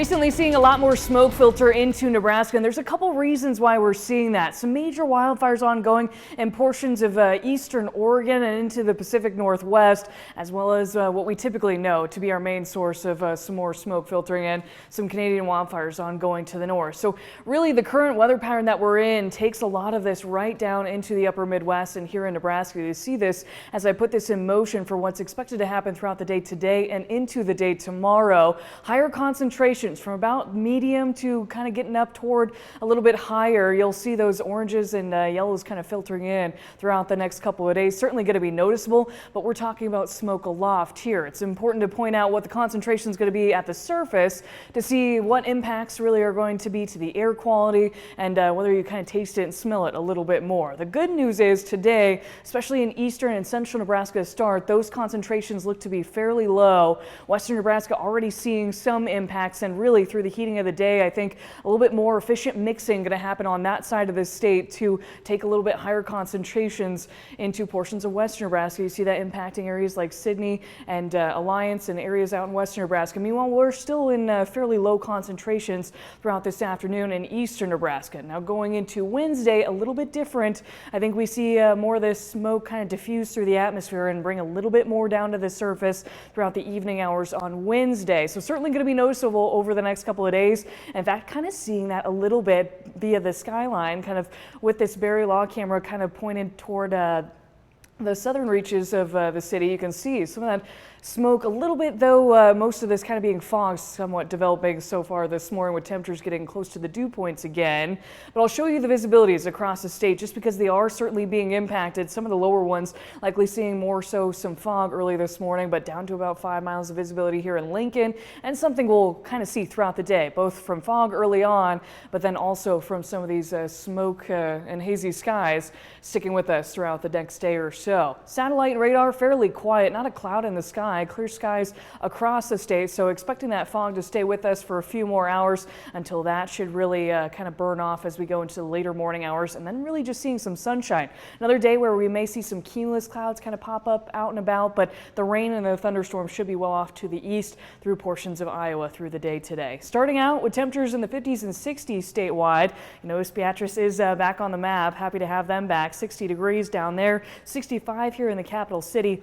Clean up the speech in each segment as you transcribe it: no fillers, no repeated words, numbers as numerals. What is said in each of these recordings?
Recently seeing a lot more smoke filter into Nebraska, and there's a couple reasons why we're seeing that. Some major wildfires ongoing in portions of eastern Oregon and into the Pacific Northwest, as well as what we typically know to be our main source of some more smoke filtering in, some Canadian wildfires ongoing to the north. So really the current weather pattern that we're in takes a lot of this right down into the upper Midwest and here in Nebraska. You see this as I put this in motion for what's expected to happen throughout the day today and into the day tomorrow. Higher concentrations from about medium to kind of getting up toward a little bit higher. You'll see those oranges and yellows kind of filtering in throughout the next couple of days. Certainly going to be noticeable, but we're talking about smoke aloft here. It's important to point out what the concentration is going to be at the surface to see what impacts really are going to be to the air quality and whether you kind of taste it and smell it a little bit more. The good news is today, especially in eastern and central Nebraska to start, those concentrations look to be fairly low. Western Nebraska already seeing some impacts, and really through the heating of the day, I think a little bit more efficient mixing going to happen on that side of the state to take a little bit higher concentrations into portions of western Nebraska. You see that impacting areas like Sidney and Alliance and areas out in western Nebraska. Meanwhile, we're still in fairly low concentrations throughout this afternoon in eastern Nebraska. Now going into Wednesday, a little bit different. I think we see more of this smoke kind of diffuse through the atmosphere and bring a little bit more down to the surface throughout the evening hours on Wednesday. So certainly going to be noticeable over the next couple of days. In fact, kind of seeing that a little bit via the skyline, kind of with this Barry Law camera kind of pointed toward the southern reaches of the city. You can see some of that smoke a little bit, though most of this kind of being fog somewhat developing so far this morning with temperatures getting close to the dew points again. But I'll show you the visibilities across the state just because they are certainly being impacted. Some of the lower ones likely seeing more so some fog early this morning, but down to about 5 miles of visibility here in Lincoln, and something we'll kind of see throughout the day, both from fog early on, but then also from some of these smoke and hazy skies sticking with us throughout the next day or so. Satellite and radar fairly quiet, not a cloud in the sky. Clear skies across the state, so expecting that fog to stay with us for a few more hours until that should really kind of burn off as we go into the later morning hours, and then really just seeing some sunshine. Another day where we may see some cumulus clouds kind of pop up out and about, but the rain and the thunderstorms should be well off to the east through portions of Iowa through the day today. Starting out with temperatures in the 50s and 60s statewide. You notice Beatrice is back on the map. Happy to have them back. 60 degrees down there, 65 here in the capital city,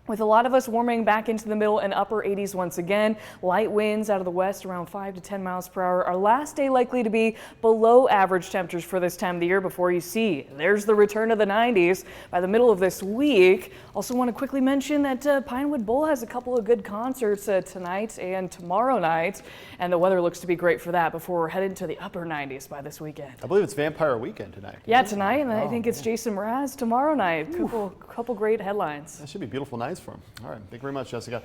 with a lot of us warming back into the middle and upper 80s once again. Light winds out of the west around 5 to 10 miles per hour. Our last day likely to be below average temperatures for this time of the year before you see there's the return of the 90s by the middle of this week. Also want to quickly mention that Pinewood Bowl has a couple of good concerts tonight and tomorrow night, and the weather looks to be great for that before we're headed to the upper 90s by this weekend. I believe it's Vampire Weekend tonight. Yeah, tonight, and I think it's Jason Mraz tomorrow night. Couple great headlines. That should be beautiful nights for him. All right, thank you very much, Jessica.